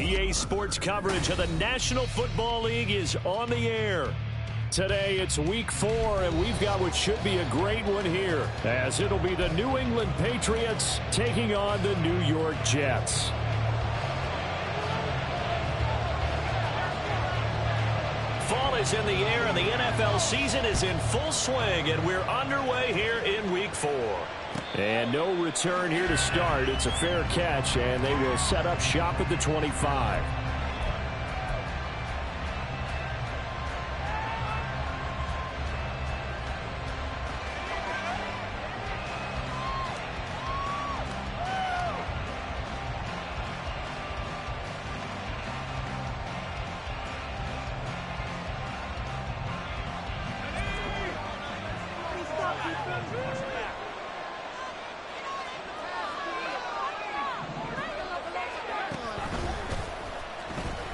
EA Sports coverage of the National Football League is on the air. Today it's week 4, and we've got what should be a great one here, as it'll be the New England Patriots taking on the New York Jets. Fall is in the air, and the NFL season is in full swing, and we're underway here in week 4. And no return here to start. It's a fair catch, and they will set up shop at the 25.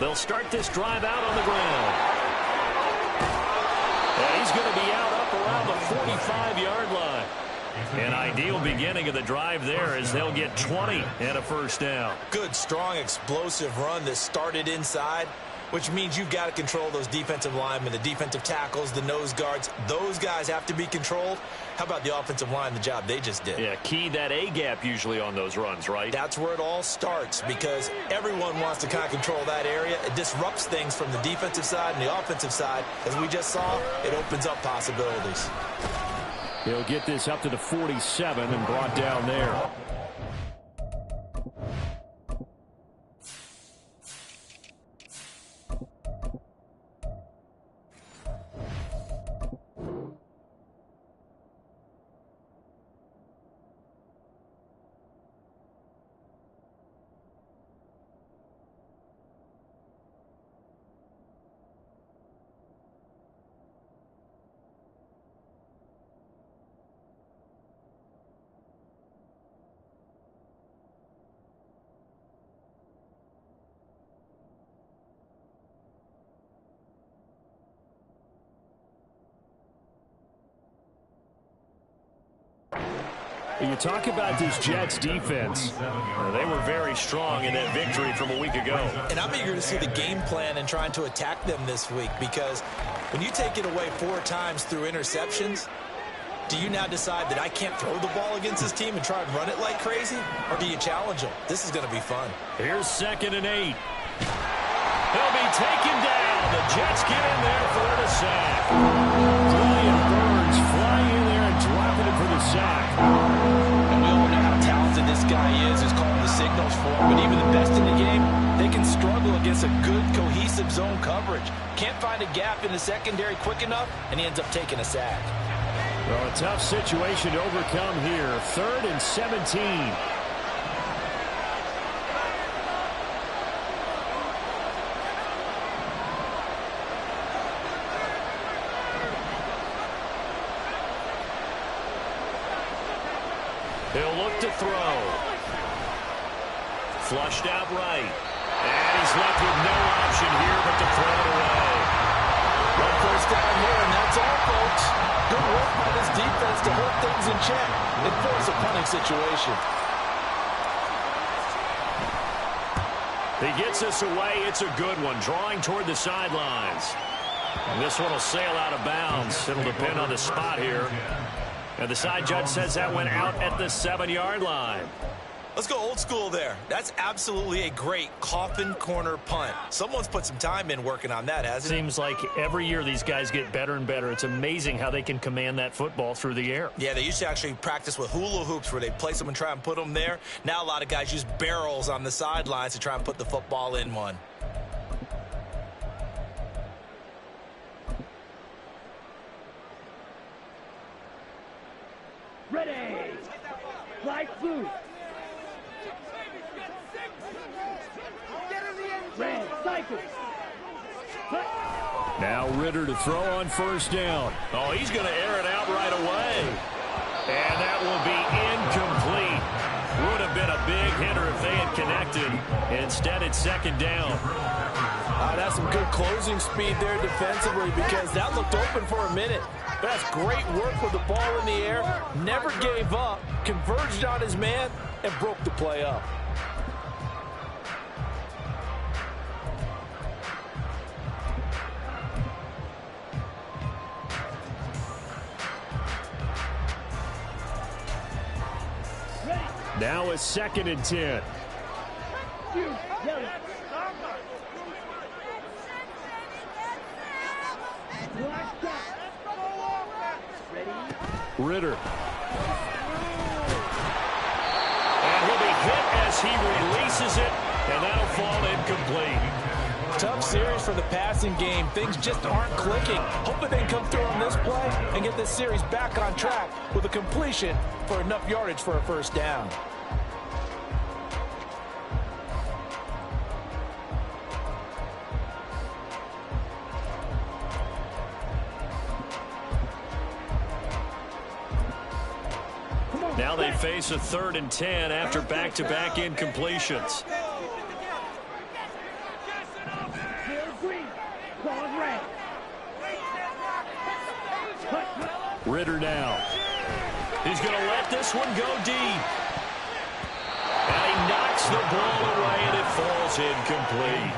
They'll start this drive out on the ground. And he's going to be out up around the 45-yard line. An ideal beginning of the drive there as they'll get 20 and a first down. Good, strong, explosive run that started inside, which means you've got to control those defensive linemen, the defensive tackles, the nose guards. Those guys have to be controlled. How about the offensive line, the job they just did? Yeah, key that A-gap usually on those runs, right? That's where it all starts, because everyone wants to kind of control that area. It disrupts things from the defensive side and the offensive side. As we just saw, it opens up possibilities. He'll get this up to the 47 and brought down there. You talk about this Jets defense. They were very strong in that victory from a week ago. And I'm eager to see the game plan and trying to attack them this week, because when you take it away 4 times through interceptions, do you now decide that I can't throw the ball against this team and try and run it like crazy? Or do you challenge them? This is going to be fun. Here's 2nd and 8. He'll be taken down. The Jets get in there for the sack. Brilliant Birds flying in there and dropping it for the sack. And we all know how talented this guy is, who's calling the signals for him. But even the best in the game, they can struggle against a good, cohesive zone coverage. Can't find a gap in the secondary quick enough, and he ends up taking a sack. Well, a tough situation to overcome here. 3rd and 17. He'll look to throw. Flushed out right. And he's left with no option here but to throw it away. One first down here, and that's all, folks. Good work by this defense to hold things in check and force a punting situation. He gets this away. It's a good one. Drawing toward the sidelines. And this one will sail out of bounds. It'll depend on the spot here. And the side judge says that went out at the 7-yard line. Let's go old school there. That's absolutely a great coffin corner punt. Someone's put some time in working on that, hasn't it? Seems like every year these guys get better and better. It's amazing how they can command that football through the air. Yeah, they used to actually practice with hula hoops where they place them and try and put them there. Now a lot of guys use barrels on the sidelines to try and put the football in one. Ready. Flight food. Red cycle. Now Ritter to throw on 1st down. Oh, he's going to air it out right away. And that will be incomplete. Would have been a big hitter if they had connected. Instead, it's 2nd down. That's some good closing speed there defensively, because that looked open for a minute. That's great work with the ball in the air. Never gave up, converged on his man, and broke the play up. Now a 2nd and 10. Ritter. And he'll be hit as he releases it, and that'll fall incomplete. Tough series for the passing game. Things just aren't clicking. Hoping they can come through on this play and get this series back on track with a completion for enough yardage for a first down. Now they face a 3rd and 10 after back-to-back incompletions. Ritter now. He's going to let this one go deep. And he knocks the ball away, and it falls incomplete.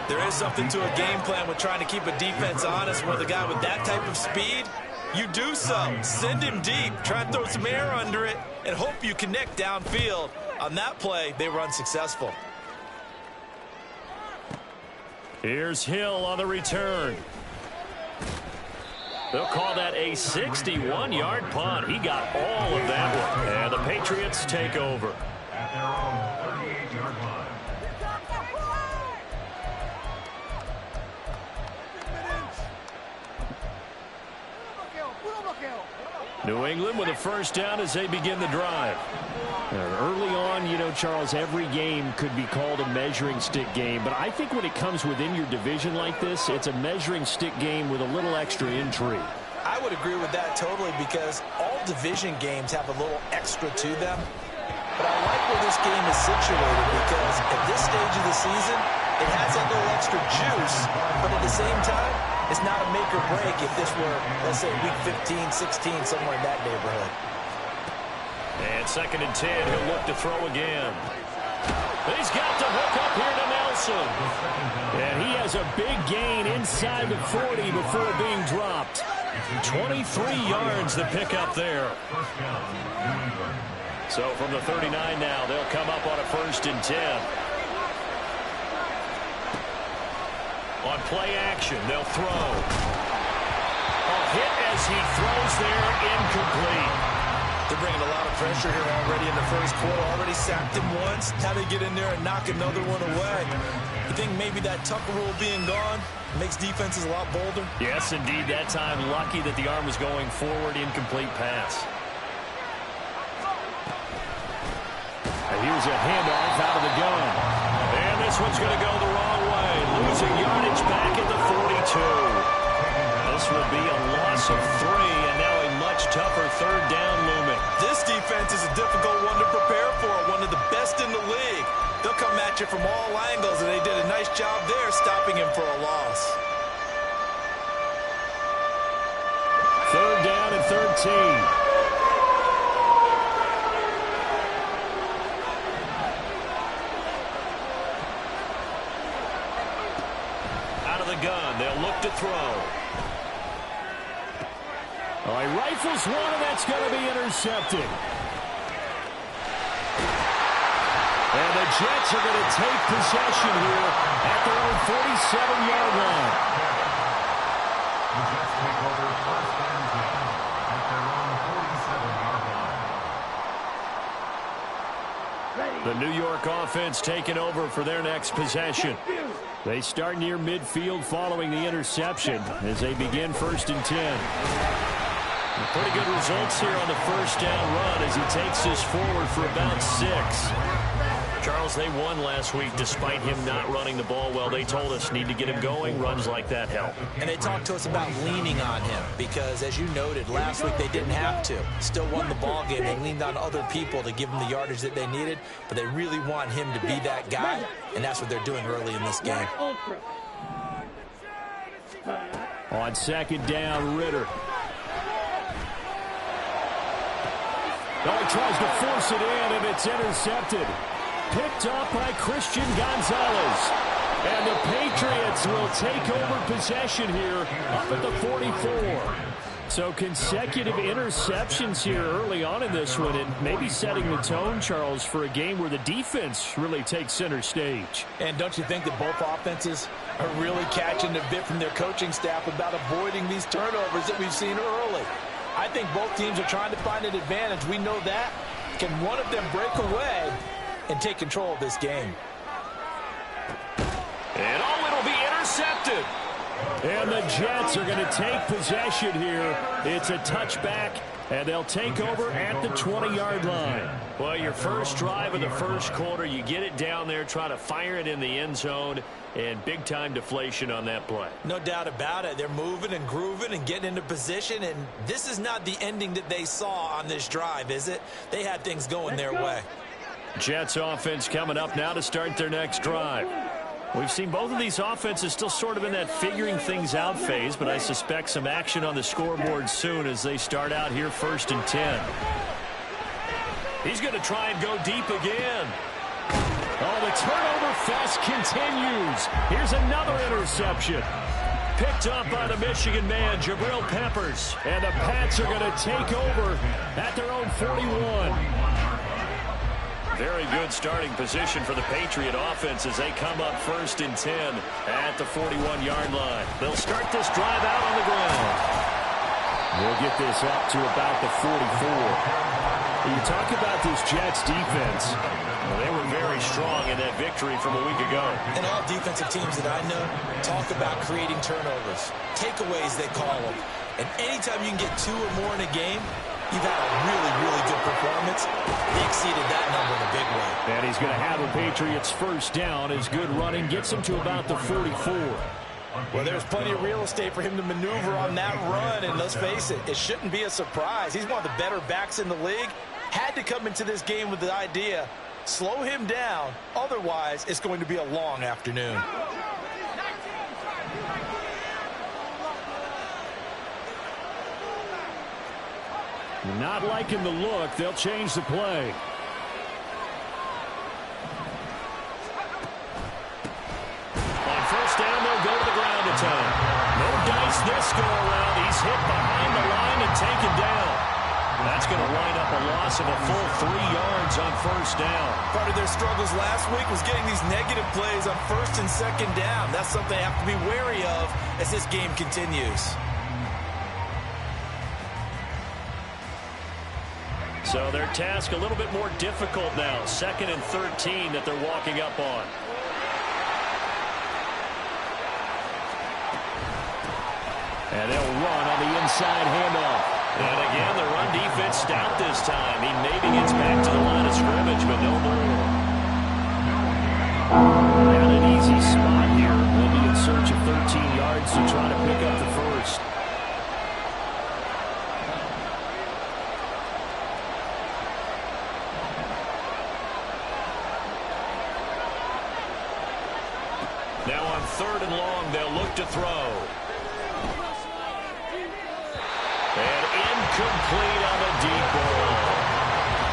There is something to a game plan with trying to keep a defense honest with a guy with that type of speed. You do so. Send him deep. Try and throw some air under it and hope you connect downfield. On that play, they were unsuccessful. Here's Hill on the return. They'll call that a 61-yard punt. He got all of that one. And the Patriots take over. At their own 38-yard line. New England with a first down as they begin the drive. Early on, you know, Charles, every game could be called a measuring stick game. But I think when it comes within your division like this, it's a measuring stick game with a little extra intrigue. I would agree with that totally because all division games have a little extra to them. But I like where this game is situated because at this stage of the season, it has that little extra juice. But at the same time, it's not a make or break if this were, let's say, week 15, 16, somewhere in that neighborhood. And 2nd and 10, he'll look to throw again. He's got the hook up here to Nelson. And he has a big gain inside the 40 before being dropped. 23 yards to pick up there. So from the 39 now, they'll come up on a 1st and 10. On play action, they'll throw. A hit as he throws there, incomplete. They're bringing a lot of pressure here already in the first quarter. Already sacked him once. Now they get in there and knock another one away. You think maybe that Tucker rule being gone makes defenses a lot bolder? Yes, indeed. That time, lucky that the arm was going forward, incomplete pass. And here's a handoff out of the gun. And this one's going to go the wrong way. Losing yardage back at the 42. This will be a loss of 3, and now a much tougher 3rd down looming. This defense is a difficult one to prepare for, one of the best in the league. They'll come at you from all angles, and they did a nice job there stopping him for a loss. 3rd down and 13. Gun. They'll look to throw. Oh, he rifles one, and that's going to be intercepted. And the Jets are going to take possession here at their own 47-yard line. The Jets take over 1st and 10 at their own 47-yard line. The New York offense taking over for their next possession. They start near midfield following the interception as they begin 1st and 10. Pretty good results here on the first down run as he takes this forward for about 6. Charles, they won last week despite him not running the ball well. They told us need to get him going. Runs like that help. And they talked to us about leaning on him because, as you noted, last week they didn't have to. Still won the ball game. They leaned on other people to give them the yardage that they needed, but they really want him to be that guy, and that's what they're doing early in this game. On 2nd down, Ritter. Oh, he tries to force it in, and it's intercepted. Picked up by Christian Gonzalez. And the Patriots will take over possession here up at the 44. So consecutive interceptions here early on in this one, and maybe setting the tone, Charles, for a game where the defense really takes center stage. And don't you think that both offenses are really catching a bit from their coaching staff about avoiding these turnovers that we've seen early? I think both teams are trying to find an advantage. We know that. Can one of them break away and take control of this game? And it'll be intercepted. And the Jets are going to take possession here. It's a touchback, and they'll take over at the 20-yard line. Well, your first drive of the first quarter, you get it down there, try to fire it in the end zone, and big-time deflation on that play. No doubt about it. They're moving and grooving and getting into position, and this is not the ending that they saw on this drive, is it? They had things going their way. Jets offense coming up now to start their next drive. We've seen both of these offenses still sort of in that figuring things out phase, but I suspect some action on the scoreboard soon as they start out here 1st and 10. He's going to try and go deep again. Oh, the turnover fest continues. Here's another interception. Picked up by the Michigan man, Jabril Peppers. And the Pats are going to take over at their own 41. Very good starting position for the Patriot offense as they come up 1st and 10 at the 41-yard line. They'll start this drive out on the ground. We'll get this up to about the 44. You talk about this Jets defense. Well, they were very strong in that victory from a week ago. And all defensive teams that I know talk about creating turnovers. Takeaways, they call them. And anytime you can get 2 or more in a game, you've had a really, really good performance. They exceeded that number in a big way. And he's going to have the Patriots first down as good running gets him to about the 44. Well, there's plenty of real estate for him to maneuver on that run, and let's face it, it shouldn't be a surprise. He's one of the better backs in the league. Had to come into this game with the idea, slow him down, otherwise it's going to be a long afternoon. Not liking the look. They'll change the play. On first down, they'll go to the ground attack. No dice this go around. He's hit behind the line and taken down. That's going to wind up a loss of a full 3 yards on first down. Part of their struggles last week was getting these negative plays on 1st and 2nd down. That's something they have to be wary of as this game continues. So their task a little bit more difficult now. 2nd and 13 that they're walking up on. And they'll run on the inside handoff. And again, the run defense stout this time. He maybe gets back to the line of scrimmage, but no more. Not an easy spot here. They'll be in search of 13 yards to try to pick up the first. Now on 3rd and long, they'll look to throw. And incomplete on a deep ball.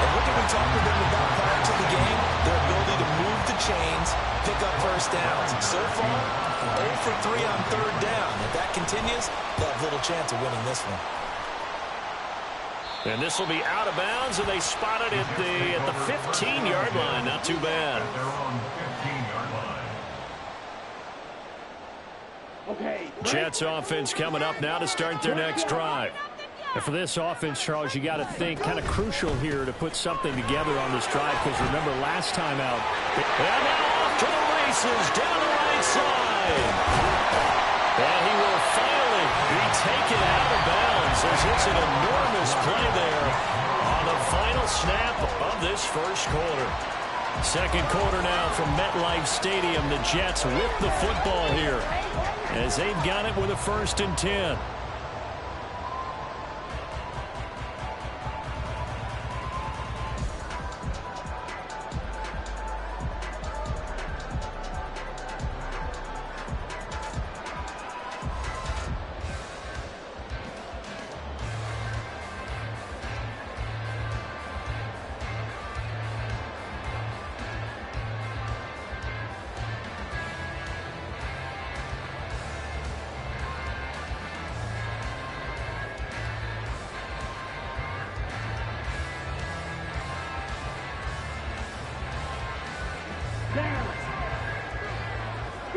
And what did we talk to them about prior to the game? Their ability to move the chains, pick up first downs. So far, 0 for 3 on 3rd down. If that continues, they'll have little chance of winning this one. And this will be out of bounds, and they spot it at the 15-yard line. Not too bad. Jets offense coming up now to start their next drive. And for this offense, Charles, you got to think kind of crucial here to put something together on this drive, because remember last time out. And now off to the races down the right side. And he will finally be taken out of bounds as it's an enormous play there on the final snap of this first quarter. 2nd quarter now from MetLife Stadium. The Jets with the football here as they've got it with a 1st and 10.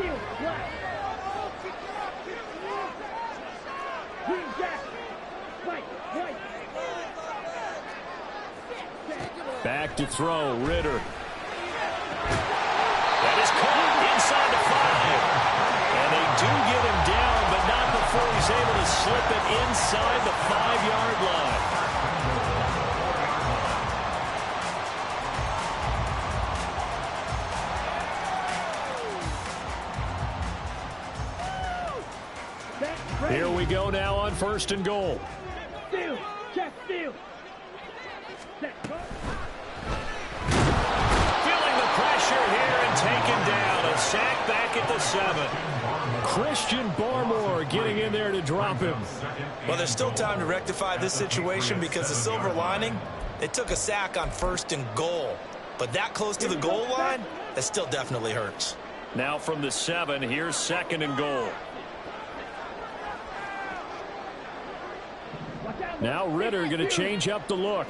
Steel, black. Green jacket. White, white. Back to throw, Ritter. That is caught inside the 5. And they do get him down, but not before he's able to slip it inside the 5-yard line. Here we go now on 1st and goal. Steal, check, steal. Set, Feeling the pressure here and taken down. A sack back at the 7. Christian Barmore getting in there to drop him. Well, there's still time to rectify this situation because the silver lining, they took a sack on 1st and goal. But that close to the goal line, that still definitely hurts. Now from the 7, here's 2nd and goal. Now Ritter going to change up the look.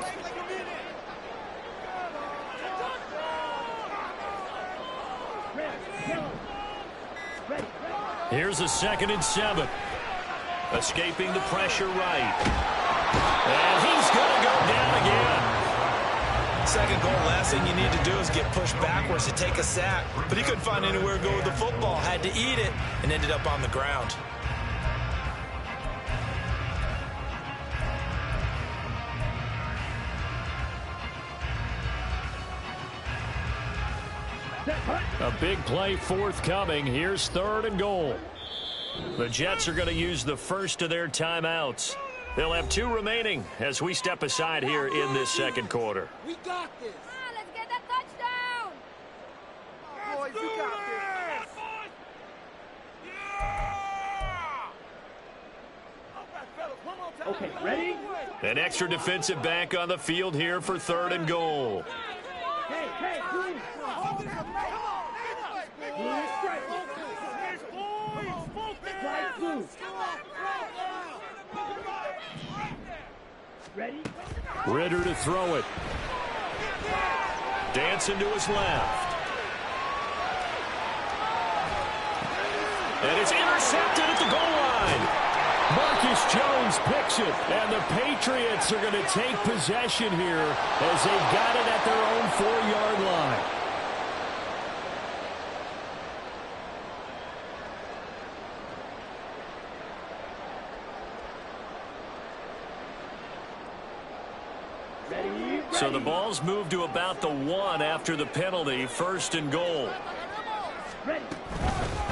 Here's a 2nd and 7. Escaping the pressure right. And he's going to go down again. Second goal, last thing you need to do is get pushed backwards to take a sack. But he couldn't find anywhere to go with the football. Had to eat it and ended up on the ground. A big play forthcoming. Here's 3rd and goal. The Jets are going to use the first of their timeouts. They'll have 2 remaining as we step aside here in this 2nd quarter. We got this. Let's get that touchdown. Boys, we got this. Okay, ready? An extra defensive back on the field here for 3rd and goal. Hey, hey, please. Blue strike. Flag blue. Ready? Ritter to throw it. Dancing to his left. And it's intercepted at the goal line. Marcus Jones picks it, and the Patriots are going to take possession here as they've got it at their own 4-yard line. So the ball's moved to about the 1 after the penalty, 1st and goal.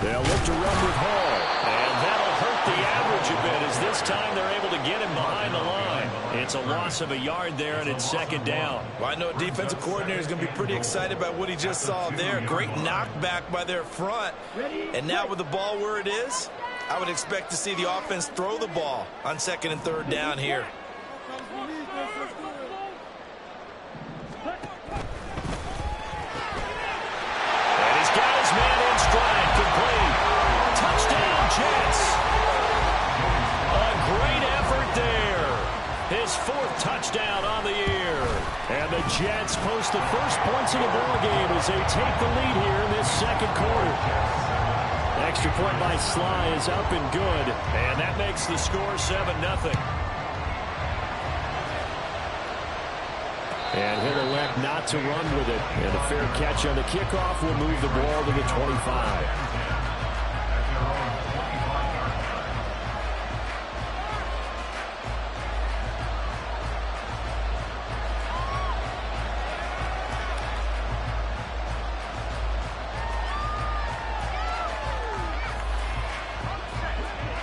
They'll look to run with Hall, and that'll hurt the average a bit as this time they're able to get him behind the line. It's a loss of a yard there, and it's 2nd down. Well, I know defensive coordinator is going to be pretty excited about what he just saw there. Great knockback by their front. And now with the ball where it is, I would expect to see the offense throw the ball on 2nd and 3rd down here. Jets. A great effort there. His 4th touchdown on the year. And the Jets post the first points of the ball game as they take the lead here in this 2nd quarter. Extra point by Sly is up and good. And that makes the score 7-0. And he'll elect not to run with it. And a fair catch on the kickoff will move the ball to the 25.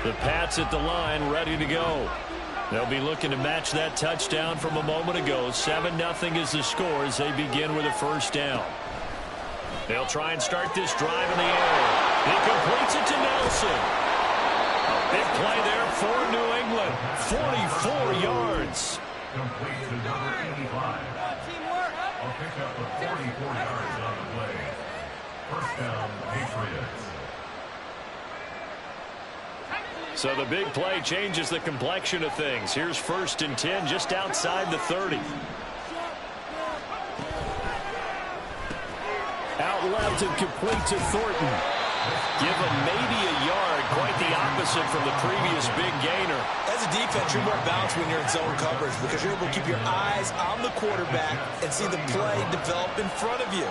The Pats at the line, ready to go. They'll be looking to match that touchdown from a moment ago. 7-0 is the score as they begin with a 1st down. They'll try and start this drive in the air. He completes it to Nelson. A big play there for New England. 44 yards. Complete to number 85. I'll pick up the 44 yards on the play. 1st down, Patriots. So the big play changes the complexion of things. Here's 1st and 10 just outside the 30. Out left and complete to Thornton. Give them maybe a yard, quite the opposite from the previous big gainer. As a defense, you're more balanced when you're in zone coverage because you're able to keep your eyes on the quarterback and see the play develop in front of you.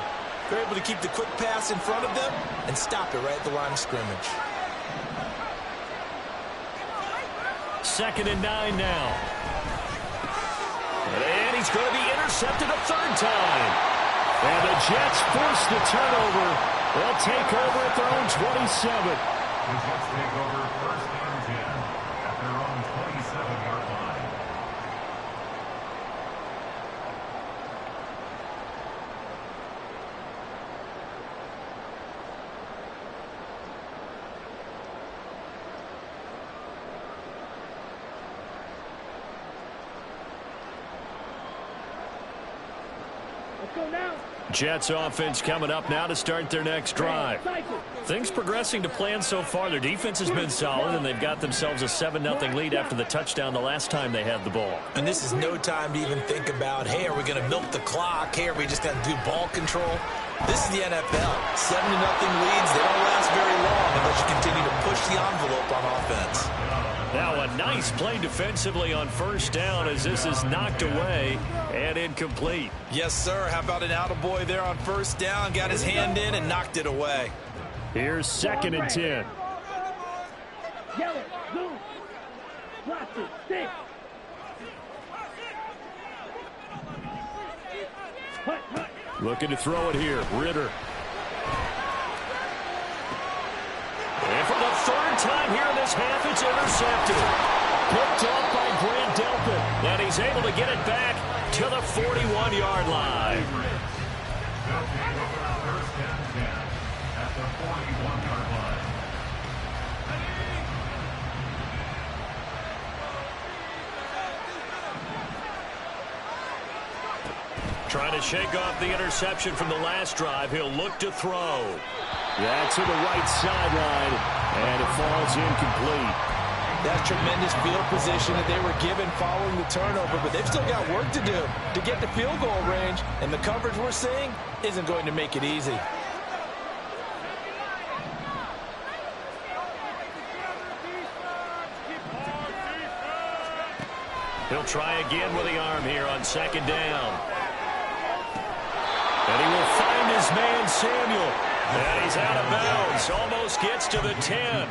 You're able to keep the quick pass in front of them and stop it right at the line of scrimmage. 2nd and 9 now. And he's going to be intercepted a 3rd time. And the Jets force the turnover. They'll take over at their own 27. The Jets take over 1st and 10 at their own 27-yard line. Let's go now. Jets offense coming up now to start their next drive. Things progressing to plan so far. Their defense has been solid, and they've got themselves a 7-0 lead after the touchdown the last time they had the ball. And this is no time to even think about, hey, are we going to milk the clock? Hey, are we just going to do ball control? This is the NFL. 7-0 leads, they don't last very long unless you continue to push the envelope on offense. Now a nice play defensively on 1st down as this is knocked away and incomplete. Yes, sir. How about an attaboy there on 1st down? Got his hand in and knocked it away. Here's 2nd and 10. Yellow, blue, watch it, stick. Hut, hut. Looking to throw it here. Ritter. And for the 3rd time here in this half, it's intercepted. Picked off by Grant Delpit. And he's able to get it back to the 41-yard line. They'll take over 1st and 10 at the 41-yard line. Trying to shake off the interception from the last drive. He'll look to throw. That's to the right sideline, and it falls incomplete. That's tremendous field position that they were given following the turnover, but they've still got work to do to get to field goal range, and the coverage we're seeing isn't going to make it easy. He'll try again with the arm here on 2nd down. And he will find his man, Samuel. And he's out of bounds. Almost gets to the 10.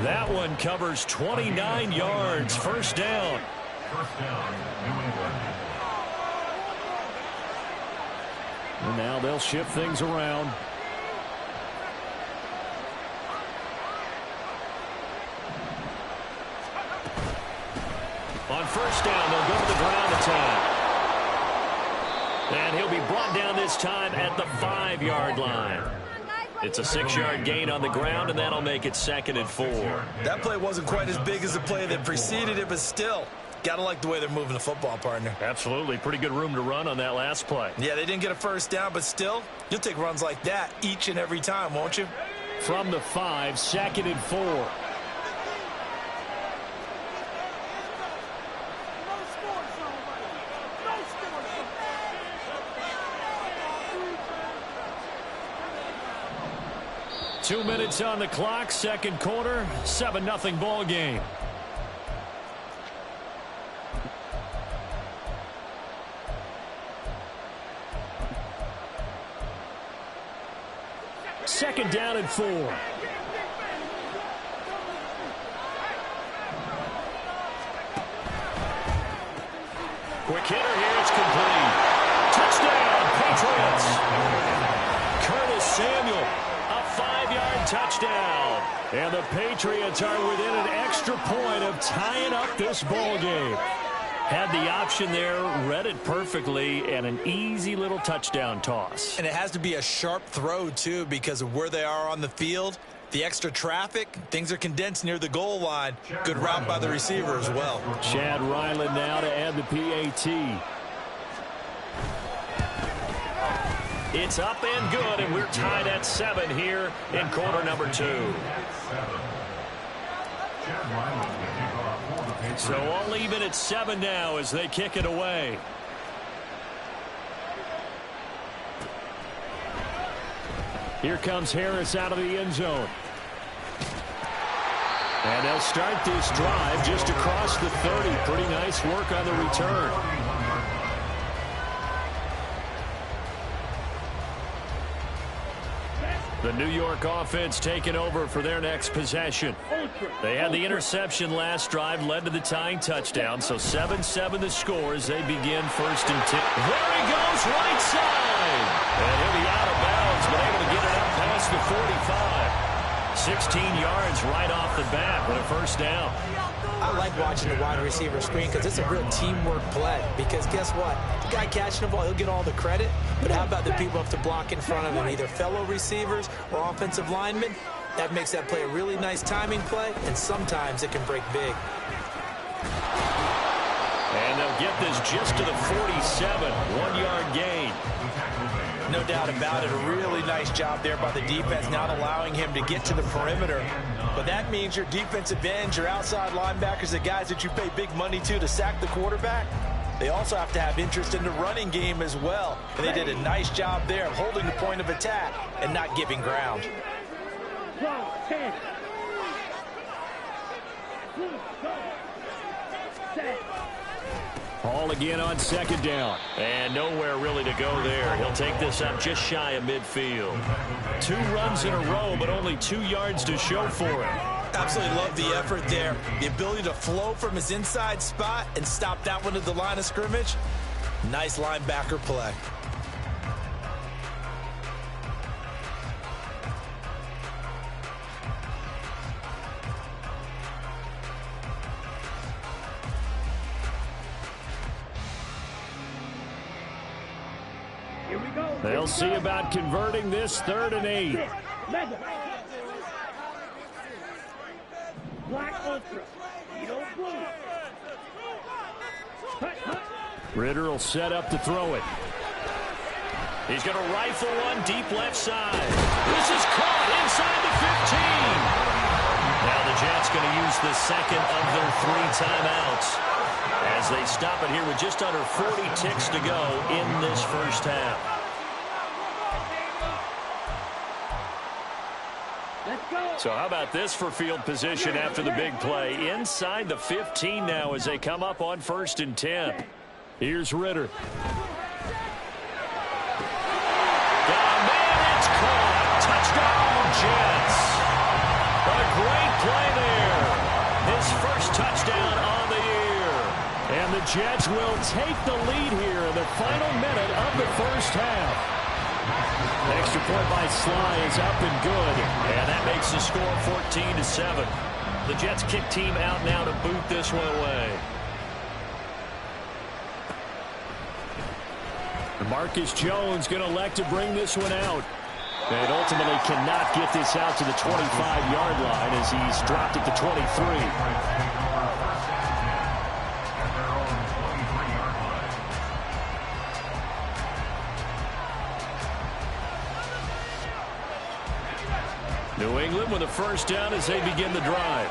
That one covers 29 yards. 1st down. 1st down, New England. And now they'll shift things around. On 1st down, they'll go to the ground attack. And he'll be brought down this time at the 5-yard line. It's a 6-yard gain on the ground, and that'll make it 2nd and 4. That play wasn't quite as big as the play that preceded it, but still, gotta like the way they're moving the football, partner. Absolutely. Pretty good room to run on that last play. Yeah, they didn't get a 1st down, but still, you'll take runs like that each and every time, won't you? From the 5, 2nd and 4. 2 minutes on the clock, 2nd quarter, 7-0 ball game. Second down and 4. Quick hitter here, it's complete. Touchdown, Patriots. Curtis Samuel. A 5-yard touchdown. And the Patriots are within an extra point of tying up this ball game. Had the option there, read it perfectly, and an easy little touchdown toss. And it has to be a sharp throw, too, because of where they are on the field. The extra traffic, things are condensed near the goal line. Good route by the receiver as well. Chad Ryland now to add the PAT. It's up and good, and we're tied at 7 here in quarter number 2. So all even at 7 now as they kick it away. Here comes Harris out of the end zone. And they'll start this drive just across the 30. Pretty nice work on the return. The New York offense taking over for their next possession. They had the interception last drive, led to the tying touchdown. So 7-7 the score as they begin 1st and 10. There he goes, right side. And he'll be out of bounds, but able to get it out past the 45. 16 yards right off the bat with a 1st down. I like watching the wide receiver screen because it's a real teamwork play. Because guess what? The guy catching the ball, he'll get all the credit. But how about the people up to block in front of him, either fellow receivers or offensive linemen? That makes that play a really nice timing play, and sometimes it can break big. And they'll get this just to the 47, 1-yard gain. No doubt about it. A really nice job there by the defense, not allowing him to get to the perimeter. But that means your defensive ends, your outside linebackers, the guys that you pay big money to sack the quarterback, they also have to have interest in the running game as well. And they did a nice job there of holding the point of attack and not giving ground. 10. Hall again on 2nd down. And nowhere really to go there. He'll take this up just shy of midfield. 2 runs in a row, but only 2 yards to show for it. Absolutely love the effort there. The ability to flow from his inside spot and stop that one at the line of scrimmage. Nice linebacker play. They'll see about converting this 3rd and 8. Black Ultra. Beetle Blue. Ritter will set up to throw it. He's going to rifle one deep left side. This is caught inside the 15. Now the Jets going to use the 2nd of their 3 timeouts as they stop it here with just under 40 ticks to go in this 1st half. So how about this for field position after the big play? Inside the 15 now as they come up on 1st and 10. Here's Ritter. Got a man, it's caught. Touchdown, Jets. A great play there. His 1st touchdown on the year. And the Jets will take the lead here in the final minute of the 1st half. Extra point by Sly is up and good, and that makes the score 14-7. The Jets kick team out now to boot this one away. Marcus Jones going to elect to bring this one out. And ultimately cannot get this out to the 25-yard line as he's dropped at the 23. New England with a 1st down as they begin the drive.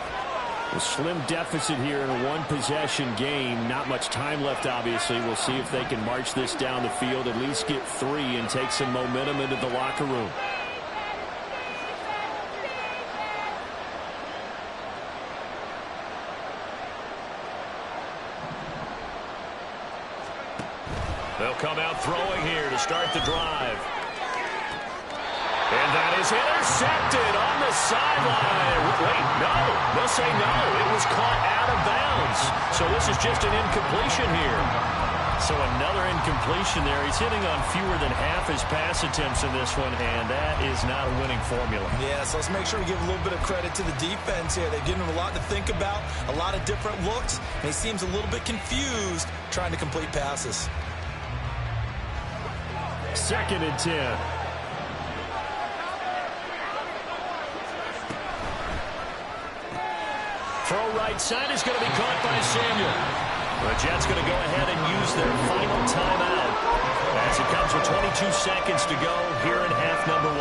A slim deficit here in a 1-possession game. Not much time left, obviously. We'll see if they can march this down the field, at least get 3 and take some momentum into the locker room. They'll come out throwing here to start the drive. And that is intercepted on the sideline. Wait, no. They'll say no. It was caught out of bounds. So this is just an incompletion here. So another incompletion there. He's hitting on fewer than half his pass attempts in this one, and that is not a winning formula. Yeah, so let's make sure we give a little bit of credit to the defense here. They've given him a lot to think about, a lot of different looks, and he seems a little bit confused trying to complete passes. 2nd and 10. Throw right side is going to be caught by Samuel. The Jets going to go ahead and use their final timeout as it comes with 22 seconds to go here in half number 1.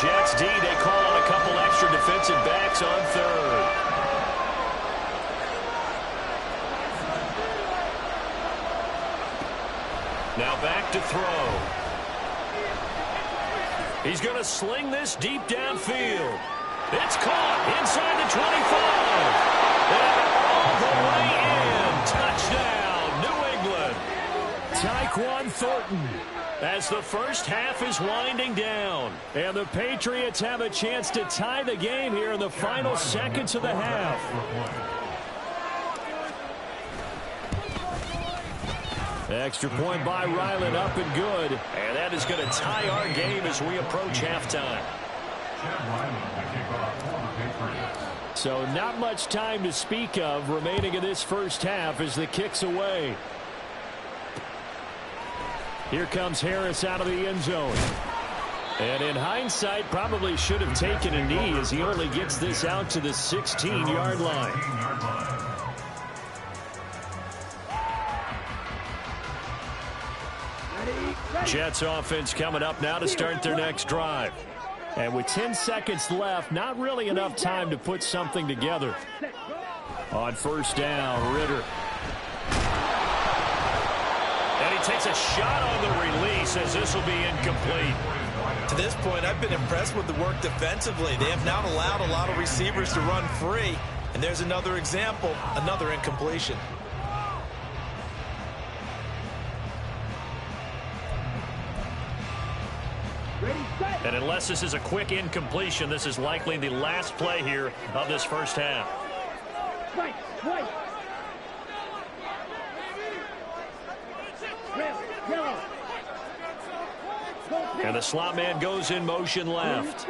Jets D, they call on a couple extra defensive backs on third. Now back to throw. He's going to sling this deep downfield. It's caught inside the 25. And all the way in. Touchdown, New England. Tyquan Thornton. As the first half is winding down. And the Patriots have a chance to tie the game here in the final seconds of the half. Extra point by Ryland, up and good. And that is going to tie our game as we approach halftime. So not much time to speak of remaining in this first half as the kick's away. Here comes Harris out of the end zone. And in hindsight, probably should have taken a knee as he only gets this out to the 16-yard line. Jets offense coming up now to start their next drive. And with 10 seconds left, not really enough time to put something together. On first down, Ritter. And he takes a shot on the release as this will be incomplete. To this point, I've been impressed with the work defensively. They have not allowed a lot of receivers to run free. And there's another example, another incompletion. And unless this is a quick incompletion, this is likely the last play here of this first half. And the slot man goes in motion left.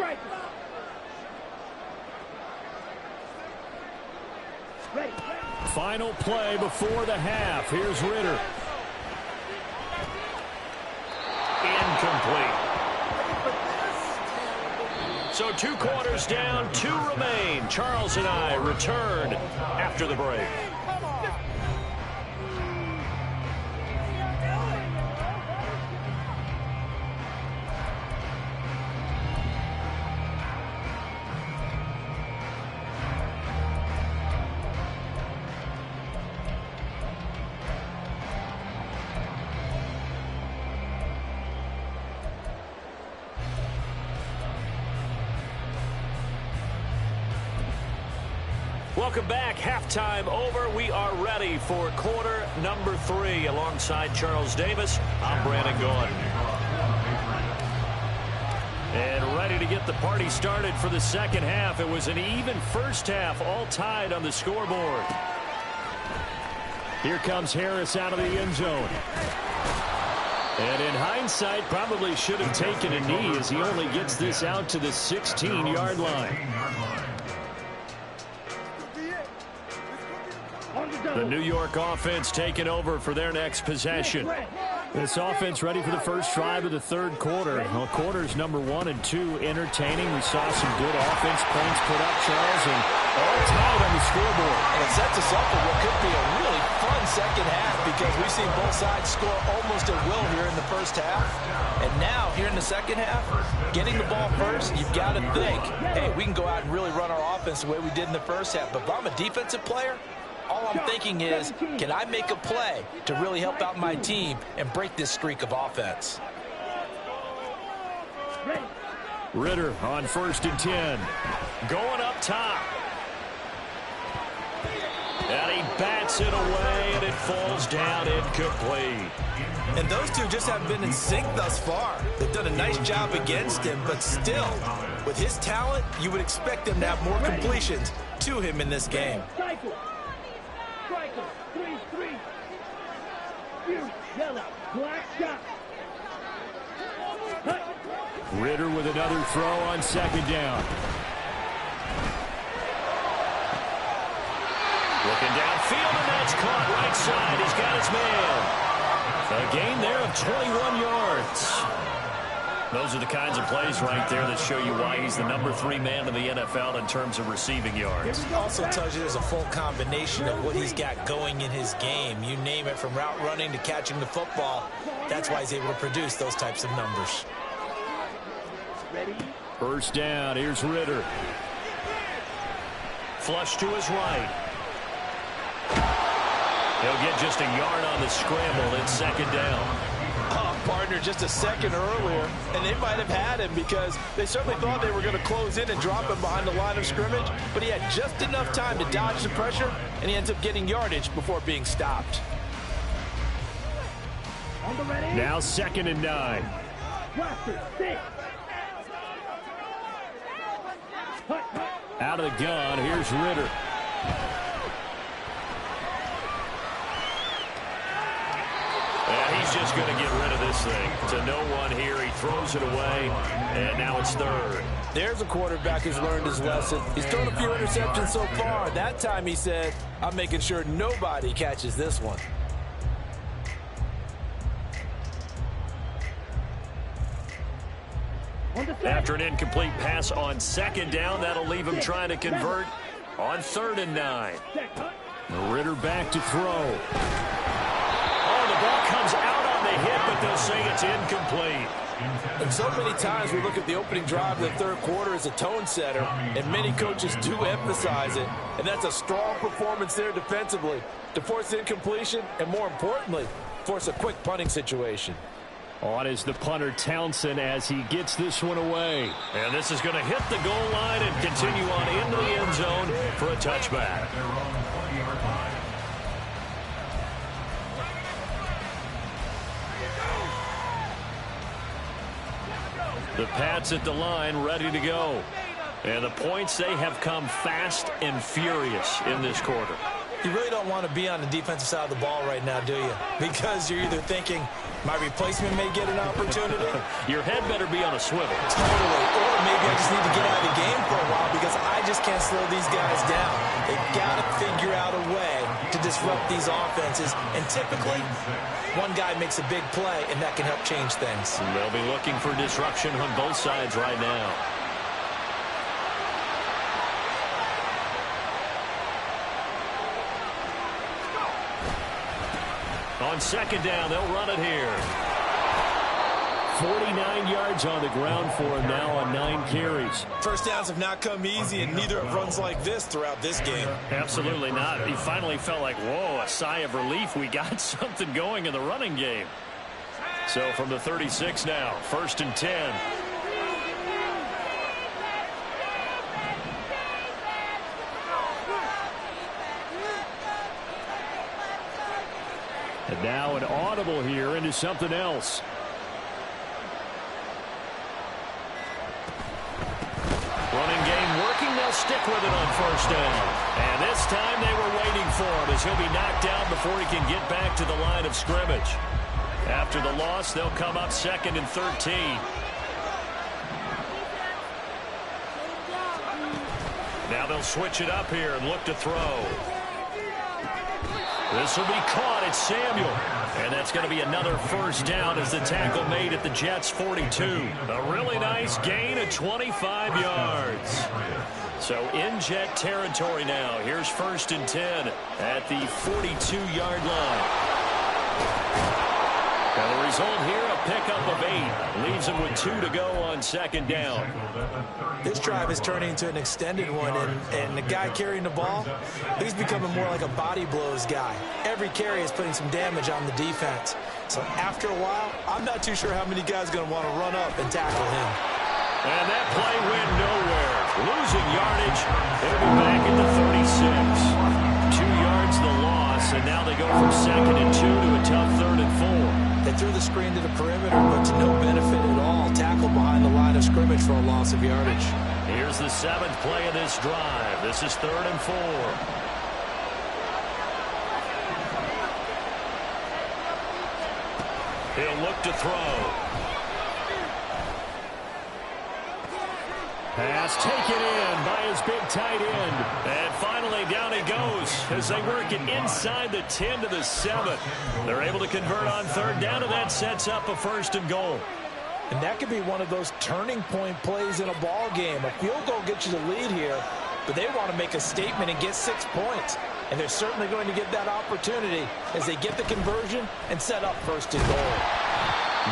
Final play before the half. Here's Ritter. Incomplete. So 2 quarters down, 2 remain. Charles and I return after the break. Welcome back. Halftime over. We are ready for quarter number 3. Alongside Charles Davis, I'm Brandon Gaudin. And ready to get the party started for the second half. It was an even first half, all tied on the scoreboard. Here comes Harris out of the end zone. And in hindsight, probably should have taken a knee as he only gets this out to the 16-yard line. The New York offense taking over for their next possession. This offense ready for the first drive of the third quarter. Well, quarters number 1 and 2 entertaining. We saw some good offense points put up, Charles, and all tied on the scoreboard. And it sets us up for what could be a really fun second half because we've seen both sides score almost at will here in the first half. And now, here in the second half, getting the ball first, you've got to think, hey, we can go out and really run our offense the way we did in the first half. But if I'm a defensive player, all I'm thinking is, can I make a play to really help out my team and break this streak of offense? Ritter on 1st and 10. Going up top. And he bats it away, and it falls down incomplete. And those two just haven't been in sync thus far. They've done a nice job against him, but still, with his talent, you would expect him to have more completions to him in this game. Ritter with another throw on 2nd down. Looking downfield, and that's caught right side. He's got his man. A gain there of 21 yards. Those are the kinds of plays right there that show you why he's the number 3 man in the NFL in terms of receiving yards. It also tells you there's a full combination of what he's got going in his game. You name it, from route running to catching the football. That's why he's able to produce those types of numbers. First down, here's Ritter. Flush to his right. He'll get just a yard on the scramble. It's second down. Partner just a second earlier, and they might have had him because they certainly thought they were going to close in and drop him behind the line of scrimmage, but he had just enough time to dodge the pressure, and he ends up getting yardage before being stopped. Now 2nd and 9. Out of the gun, here's Ritter. He's just going to get rid of this thing. To no one here, he throws it away, and now it's 3rd. There's a quarterback who's learned his lesson. He's thrown a few interceptions so far. That time he said, I'm making sure nobody catches this one. After an incomplete pass on 2nd down, that'll leave him trying to convert on 3rd and 9. Ritter back to throw. The ball comes out on the hit, but they'll say it's incomplete. And so many times we look at the opening drive of the 3rd quarter as a tone setter, and many coaches do emphasize it. And that's a strong performance there defensively to force incompletion and, more importantly, force a quick punting situation. On is the punter Townsend as he gets this one away. And this is going to hit the goal line and continue on into the end zone for a touchback. The Pats at the line, ready to go. And the points, they have come fast and furious in this quarter. You really don't want to be on the defensive side of the ball right now, do you? Because you're either thinking, my replacement may get an opportunity. Your head better be on a swivel. Totally. Or maybe I just need to get out of the game for a while because I just can't slow these guys down. They've got to figure out a way to disrupt these offenses. And typically, one guy makes a big play, and that can help change things. They'll be looking for disruption on both sides right now. On 2nd down, they'll run it here. 49 yards on the ground for him now on 9 carries. First downs have not come easy, and neither have runs like this throughout this game. Absolutely not. He finally felt like, whoa, a sigh of relief. We got something going in the running game. So from the 36 now, 1st and 10. And now an audible here into something else. Running game working. They'll stick with it on 1st down. And this time they were waiting for him as he'll be knocked down before he can get back to the line of scrimmage. After the loss, they'll come up 2nd and 13. Now they'll switch it up here and look to throw. This will be caught. It's Samuel. And that's going to be another 1st down as the tackle made at the Jets' 42. A really nice gain of 25 yards. So in Jet territory now. Here's 1st and 10 at the 42-yard line. And the result here, a pickup of 8. Leaves him with 2 to go on 2nd down. This drive is turning into an extended one, and the guy carrying the ball, he's becoming more like a body blows guy. Every carry is putting some damage on the defense. So after a while, I'm not too sure how many guys are going to want to run up and tackle him. And that play went nowhere. Losing yardage. It'll be back at the 36. 2 yards the loss, and now they go from 2nd and 2 to a tough 3rd and 4. They threw the screen to the perimeter, but to no benefit at all. Tackled behind the line of scrimmage for a loss of yardage. Here's the 7th play of this drive. This is 3rd and 4. He'll look to throw. Pass taken in by his big tight end. And finally down he goes as they work it inside the 10 to the 7. They're able to convert on 3rd down, and that sets up a 1st and goal. And that could be one of those turning point plays in a ball game. A field goal gets you the lead here, but they want to make a statement and get 6 points. And they're certainly going to get that opportunity as they get the conversion and set up 1st and goal.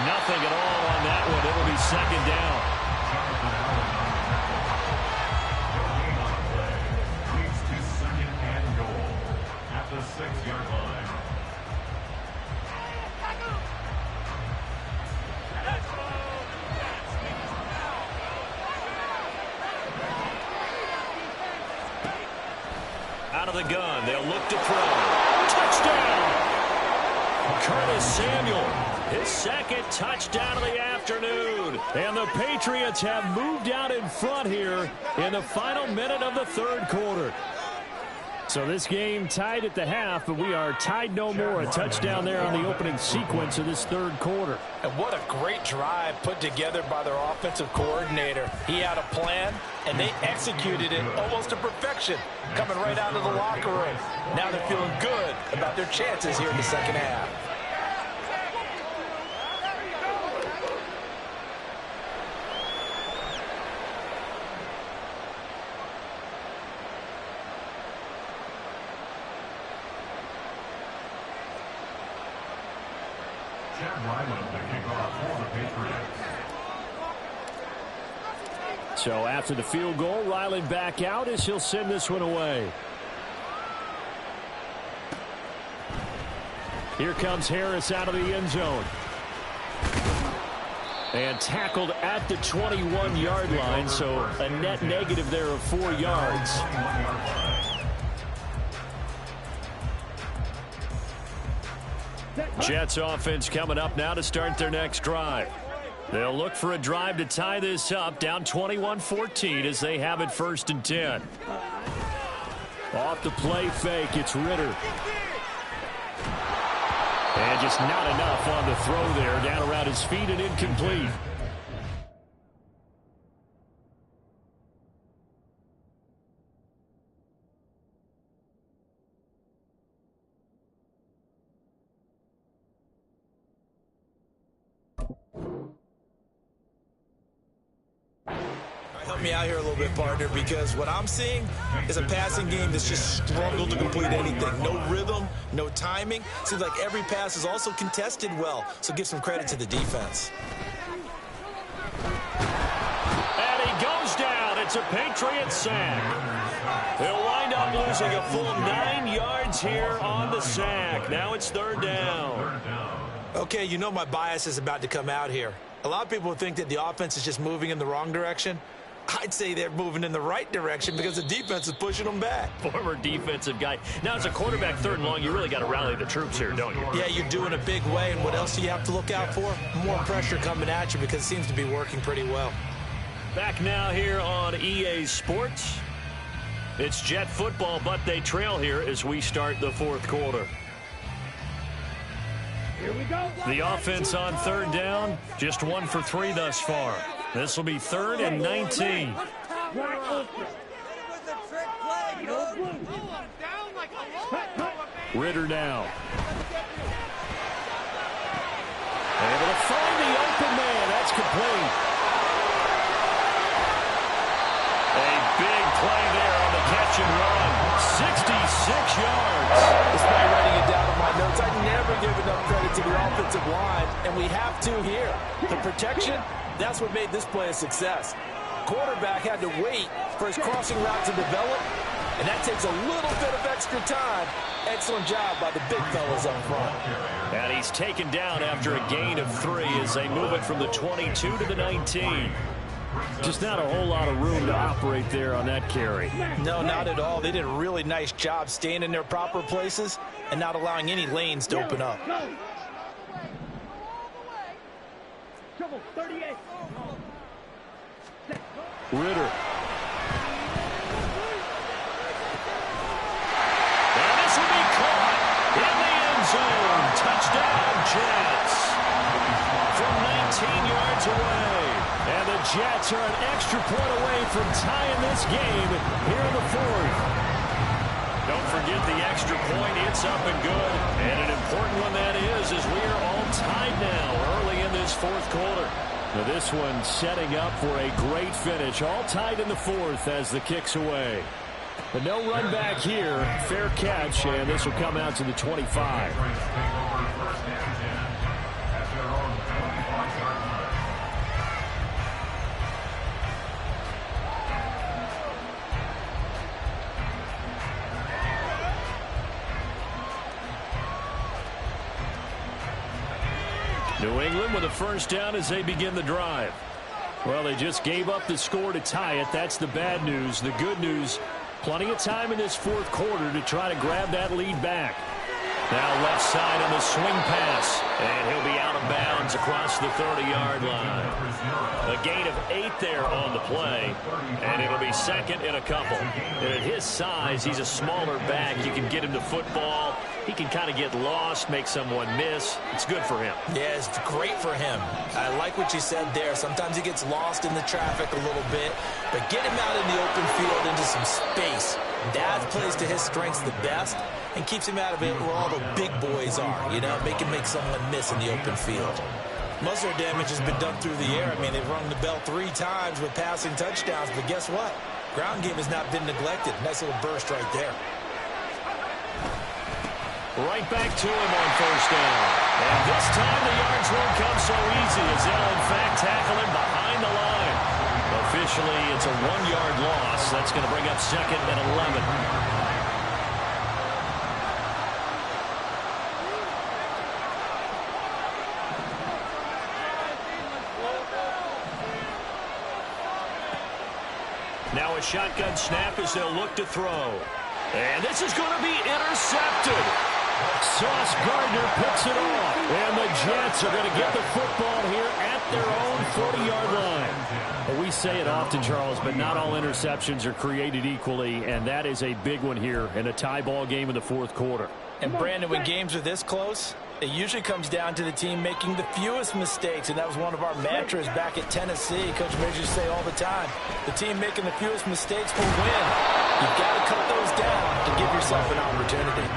Nothing at all on that one. It'll be 2nd down. 6-yard line. Out of the gun, they'll look to throw. Touchdown! Curtis Samuel, his second touchdown of the afternoon. And the Patriots have moved out in front here in the final minute of the third quarter. So this game tied at the half, but we are tied no more. A touchdown there on the opening sequence of this third quarter. And what a great drive put together by their offensive coordinator. He had a plan, and they executed it almost to perfection, coming right out of the locker room. Now they're feeling good about their chances here in the second half. So after the field goal, Ryland back out as he'll send this one away. Here comes Harris out of the end zone. And tackled at the 21-yard line, so a net negative there of 4 yards. Jets offense coming up now to start their next drive. They'll look for a drive to tie this up, down 21-14 as they have it 1st and 10. Off the play fake, it's Ritter. And just not enough on the throw there, down around his feet and incomplete. Help me out here a little bit, partner, because what I'm seeing is a passing game that's just struggled to complete anything. No rhythm, no timing. Seems like every pass is also contested well, so give some credit to the defense. And he goes down. It's a Patriot sack. They'll wind up losing a full 9 yards here on the sack. Now it's 3rd down. Okay, you know my bias is about to come out here. A lot of people think that the offense is just moving in the wrong direction. I'd say they're moving in the right direction because the defense is pushing them back. Former defensive guy. Now, as a quarterback 3rd and long, you really got to rally the troops here, don't you? Yeah, you're doing a big way, and what else do you have to look out for? More pressure coming at you because it seems to be working pretty well. Back now here on EA Sports. It's Jet football, but they trail here as we start the 4th quarter. Here we go. The offense on 3rd down, just 1 for 3 thus far. This will be 3rd and 19. Ritter now. Able to find the open man. That's complete. A big play there on the catch and run. 66 yards. Despite writing it down in my notes, I never give enough credit to the offensive line, and we have to here. The protection, that's what made this play a success. Quarterback had to wait for his crossing route to develop, and that takes a little bit of extra time. Excellent job by the big fellas up front. And he's taken down after a gain of 3 as they move it from the 22 to the 19. Just not a whole lot of room to operate there on that carry. No, not at all. They did a really nice job staying in their proper places and not allowing any lanes to open up. Trouble, 38. Ritter. And this will be caught in the end zone. Touchdown, Jets. From 19 yards away. And the Jets are an extra point away from tying this game here in the 4th. Don't forget the extra point. It's up and good. And an important one that is as we are all tied now early in this 4th quarter. Now this one setting up for a great finish. All tied in the 4th as the kick's away. But no run back here. Fair catch, and this will come out to the 25. New England with a first down as they begin the drive. Well, they just gave up the score to tie it. That's the bad news. The good news, plenty of time in this fourth quarter to try to grab that lead back. Now left side on the swing pass, and he'll be out of bounds across the 30-yard line. A gain of 8 there on the play, and it'll be second and a couple. And at his size, he's a smaller back. You can get him to football. He can kind of get lost, make someone miss. It's good for him. Yeah, it's great for him. I like what you said there. Sometimes he gets lost in the traffic a little bit, but get him out in the open field into some space. That plays to his strengths the best and keeps him out of it where all the big boys are, you know, make someone miss in the open field. Most of their damage has been done through the air. I mean, they've rung the bell 3 times with passing touchdowns, but guess what? Ground game has not been neglected. Nice little burst right there. Right back to him on first down. And this time the yards won't come so easy as they'll, in fact, tackle him behind the line. Officially, it's a 1-yard loss. That's going to bring up second and 11. Now a shotgun snap as they'll look to throw. And this is going to be intercepted. Sauce Gardner picks it off. And the Jets are going to get the football here at their own 40-yard line. Well, we say it often, Charles, but not all interceptions are created equally, and that is a big one here in a tie ball game in the fourth quarter. And, Brandon, when games are this close, it usually comes down to the team making the fewest mistakes, and that was one of our mantras back at Tennessee. Coach Majors used to say all the time, the team making the fewest mistakes will win. You've got to cut those down to give yourself an opportunity.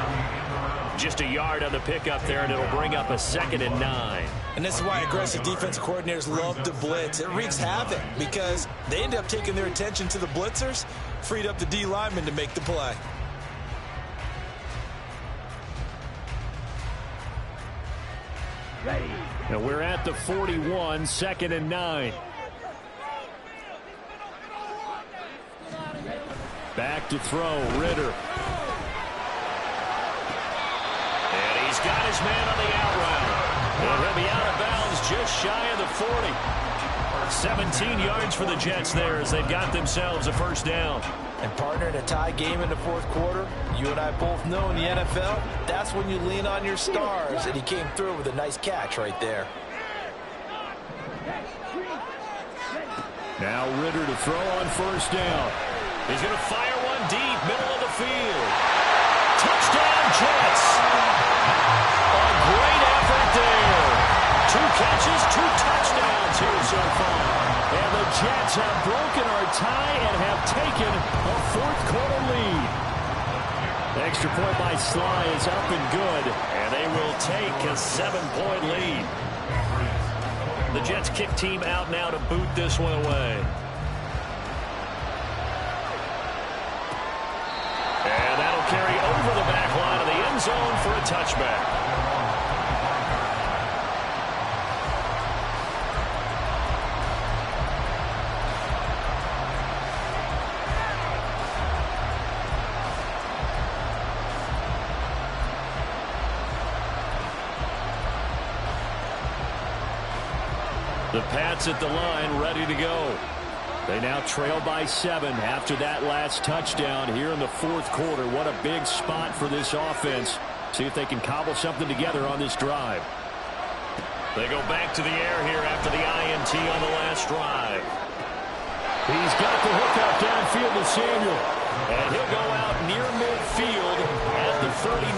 Just a yard on the pickup there, and it'll bring up a 2nd and 9. And this is why aggressive defensive coordinators love to blitz. It wreaks havoc because they end up taking their attention to the blitzers, freed up the D lineman to make the play. Now we're at the 41, 2nd and 9. Back to throw, Ritter. And he's got his man on the out route. And he'll be out of bounds just shy of the 40. 17 yards for the Jets there as they've got themselves a first down. And partner, in a tie game in the fourth quarter, you and I both know in the NFL, that's when you lean on your stars. And he came through with a nice catch right there. Now Ritter to throw on first down. He's going to fire one deep, middle of the field. Touchdown, Jets. A great effort there. 2 catches, 2 touchdowns here so far. And the Jets have broken our tie and have taken a fourth quarter lead. The extra point by Sly is up and good, and they will take a 7-point lead. The Jets kick team out now to boot this one away. And that'll carry over the back line of the end zone for a touchback. The Pats at the line, ready to go. They now trail by 7 after that last touchdown here in the fourth quarter. What a big spot for this offense. See if they can cobble something together on this drive. They go back to the air here after the INT on the last drive. He's got the hookup downfield to Samuel. And he'll go out near midfield at the 39.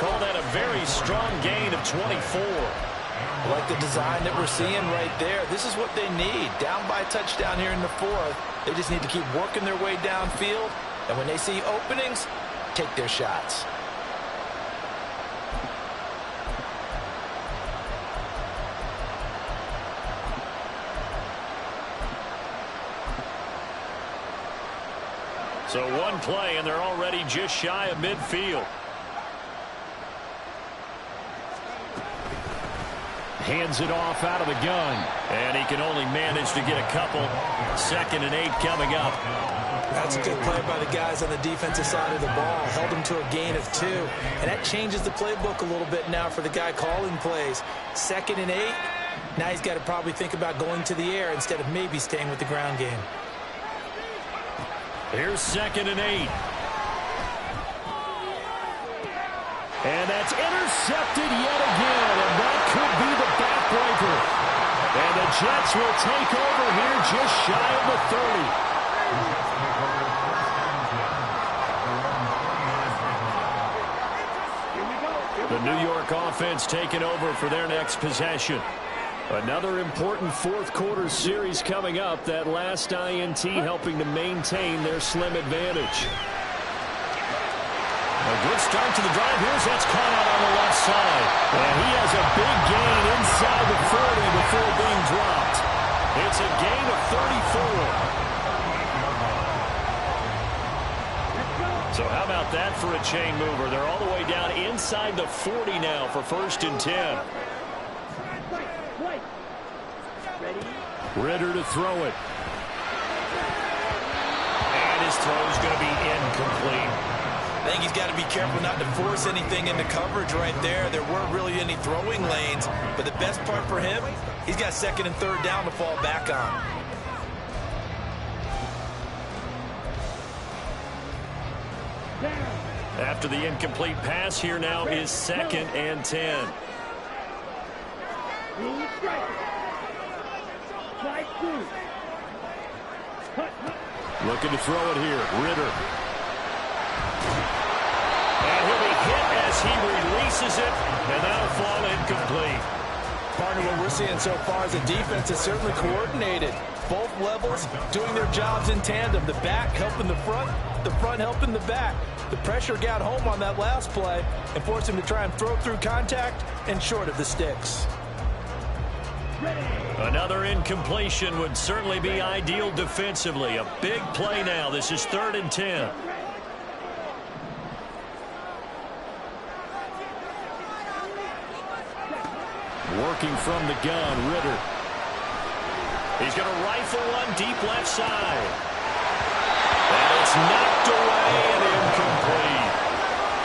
Call that a very strong gain of 24. I like the design that we're seeing right there. This is what they need. Down by a touchdown here in the fourth. They just need to keep working their way downfield. And when they see openings, take their shots. So one play, and they're already just shy of midfield. Hands it off out of the gun. And he can only manage to get a couple. 2nd and 8 coming up. That's a good play by the guys on the defensive side of the ball. Held them to a gain of 2. And that changes the playbook a little bit now for the guy calling plays. 2nd and 8. Now he's got to probably think about going to the air instead of maybe staying with the ground game. Here's 2nd and 8. And that's intercepted yet again, and that could be the backbreaker. And the Jets will take over here just shy of the 30. The New York offense taking over for their next possession. Another important fourth-quarter series coming up. That last INT helping to maintain their slim advantage. A good start to the drive. That's caught out on the left side. And he has a big gain inside the 40 before being dropped. It's a gain of 34. So how about that for a chain mover? They're all the way down inside the 40 now for 1st and 10. Ritter to throw it. And his throw's going to be incomplete. I think he's got to be careful not to force anything into coverage right there. There weren't really any throwing lanes, but the best part for him, he's got 2nd and 3rd down to fall back on. After the incomplete pass, here now is 2nd and 10. Looking to throw it here. Ritter. And he'll be hit as he releases it, and that'll fall incomplete. Partner, what we're seeing so far is the defense is certainly coordinated. Both levels doing their jobs in tandem. The back helping the front helping the back. The pressure got home on that last play and forced him to try and throw through contact and short of the sticks. Another incompletion would certainly be ideal defensively. A big play now. This is 3rd and 10. Working from the gun, Ritter. He's going to rifle one deep left side. And it's knocked away and incomplete.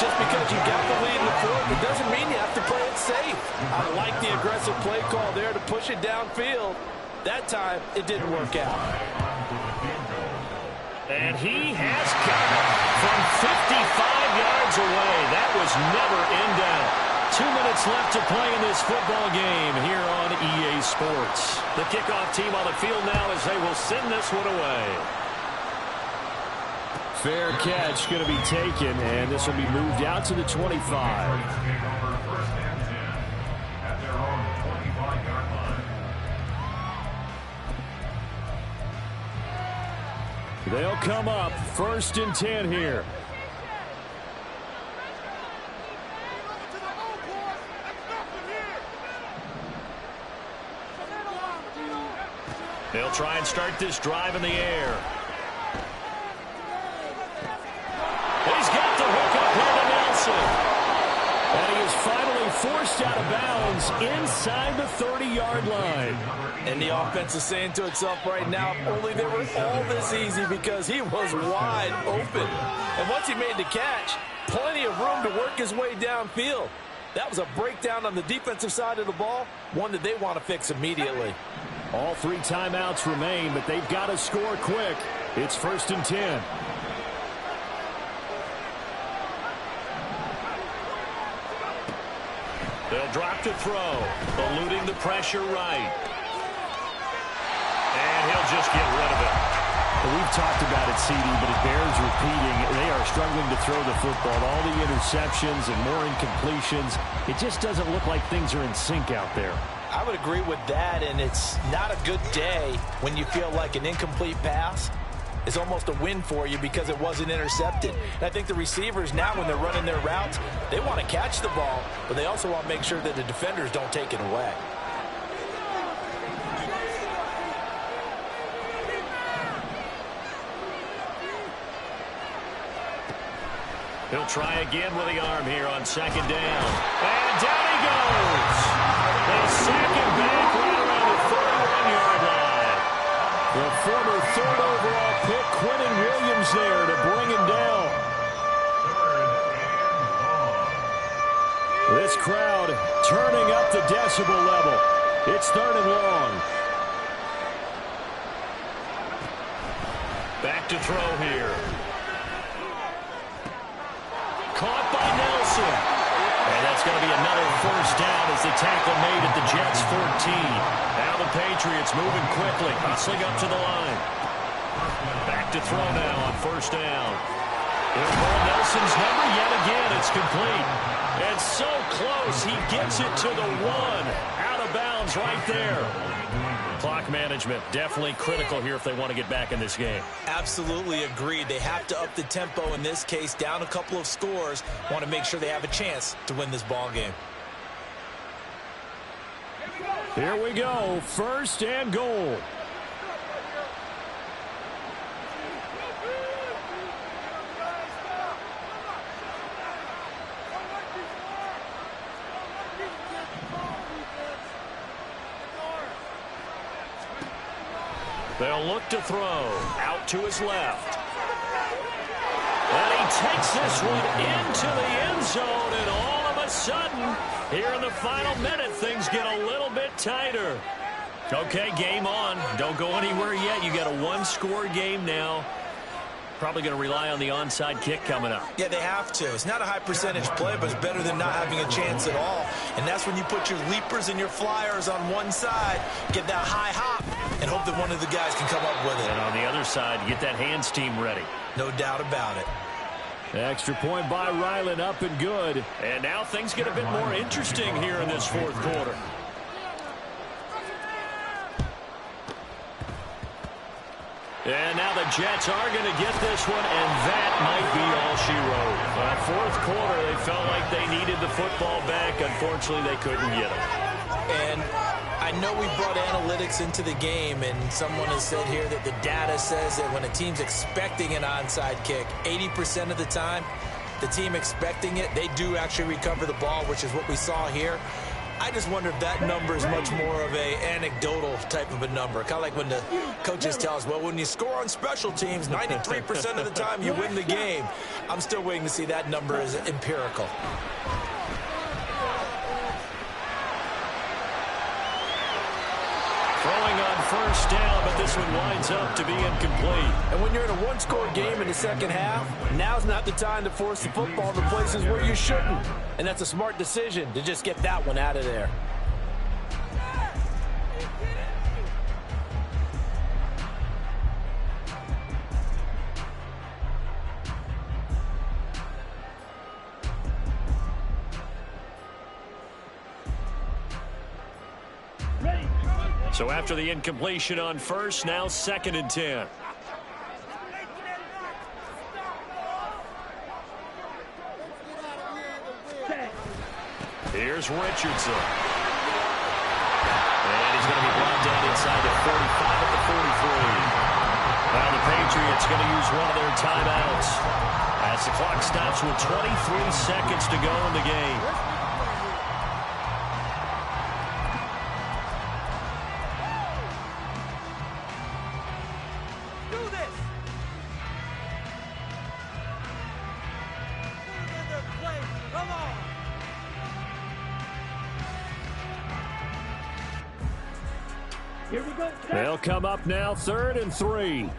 Just because you got the lead in the fourth, it doesn't mean you have to play it safe. I like the aggressive play call there to push it downfield. That time, it didn't work out. And he has got it from 55 yards away. That was never in doubt. 2 minutes left to play in this football game here on EA Sports. The kickoff team on the field now as they will send this one away. Fair catch going to be taken, and this will be moved out to the 25. They'll come up 1st and 10 here. They'll try and start this drive in the air. He's got the hook up here to Nelson. And he is finally forced out of bounds inside the 30-yard line. And the offense is saying to itself right now, if only they were all this easy, because he was wide open. And once he made the catch, plenty of room to work his way downfield. That was a breakdown on the defensive side of the ball, one that they want to fix immediately. All 3 timeouts remain, but they've got to score quick. It's 1st and 10. They'll drop to throw, eluding the pressure right. And he'll just get rid of it. Well, we've talked about it, CD, but it bears repeating. They are struggling to throw the football. All the interceptions and more incompletions. It just doesn't look like things are in sync out there. I would agree with that, and it's not a good day when you feel like an incomplete pass is almost a win for you because it wasn't intercepted. And I think the receivers now, when they're running their routes, they want to catch the ball, but they also want to make sure that the defenders don't take it away. He'll try again with the arm here on 2nd down. And down he goes. They sack him back right around the 41-yard line. The former third overall pick, Quentin Williams, there to bring him down. This crowd turning up the decibel level. It's 3rd and long. Back to throw here. Caught by Nelson. And that's going to be another first down as the tackle made at the Jets' 14. Now the Patriots moving quickly, hustling up to the line. Back to throw now on first down. He'll call Nelson's number yet again. It's complete. And so close, he gets it to the 1. Out of bounds right there. Clock management definitely critical here if they want to get back in this game. Absolutely agreed. They have to up the tempo in this case, down a couple of scores. Want to make sure they have a chance to win this ball game. Here we go. 1st and goal. They'll look to throw. Out to his left. And he takes this one into the end zone, and all of a sudden, here in the final minute, things get a little bit tighter. Okay, game on. Don't go anywhere yet. You got a 1-score game now. Probably going to rely on the onside kick coming up. Yeah, they have to. It's not a high percentage play, but it's better than not having a chance at all. And that's when you put your leapers and your flyers on one side, get that high hop, and hope that one of the guys can come up with it. And on the other side, get that hands team ready. No doubt about it. Extra point by Ryland, up and good. And now things get a bit more interesting here in this 4th quarter. And now the Jets are going to get this one, and that might be all she wrote. 4th quarter, they felt like they needed the football back. Unfortunately, they couldn't get it. And I know we brought analytics into the game, and someone has said here that the data says that when a team's expecting an onside kick, 80% of the time, the team expecting it, they do actually recover the ball, which is what we saw here. I just wonder if that number is much more of a anecdotal type of a number. Kind of like when the coaches tell us, well, when you score on special teams, 93% of the time you win the game. I'm still waiting to see that number is empirical. Throwing on first down, but this one winds up to be incomplete. And when you're in a 1-score game in the second half, now's not the time to force the football to places where you shouldn't. And that's a smart decision to just get that one out of there. So after the incompletion on first, now 2nd and 10. Here's Richardson. And he's going to be brought down inside the 45 at the 43. Now the Patriots going to use one of their timeouts as the clock stops with 23 seconds to go in the game. Here we go. They'll come up now 3rd and 3.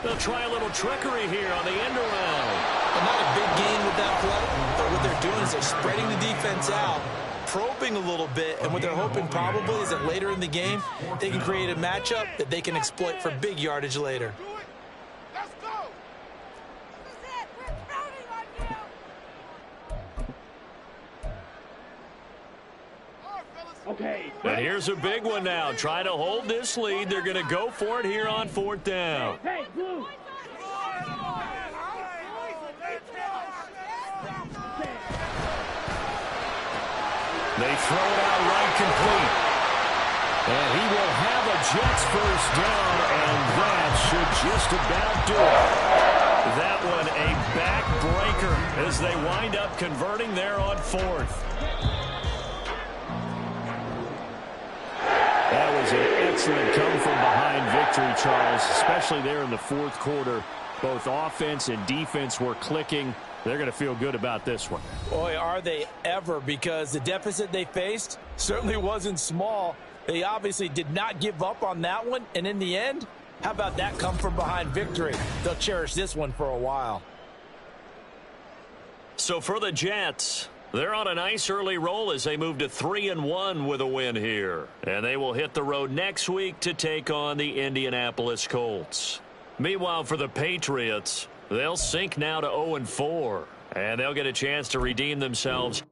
They'll try a little trickery here on the end around. And not a big gain with that play, but what they're doing is they're spreading the defense out, probing a little bit, and what they're hoping probably is that later in the game, they can create a matchup that they can exploit for big yardage later. Okay. And here's a big one now. Try to hold this lead. They're going to go for it here on 4th down. Hey, Blue. They throw it out right complete. And he will have a Jets first down, and that should just about do it. That one a backbreaker as they wind up converting there on 4th. That was an excellent come-from-behind victory, Charles, especially there in the fourth quarter. Both offense and defense were clicking. They're going to feel good about this one. Boy, are they ever, because the deficit they faced certainly wasn't small. They obviously did not give up on that one, and in the end, how about that come-from-behind victory? They'll cherish this one for a while. So for the Jets, they're on a nice early roll as they move to 3-1 with a win here. And they will hit the road next week to take on the Indianapolis Colts. Meanwhile, for the Patriots, they'll sink now to 0-4. And they'll get a chance to redeem themselves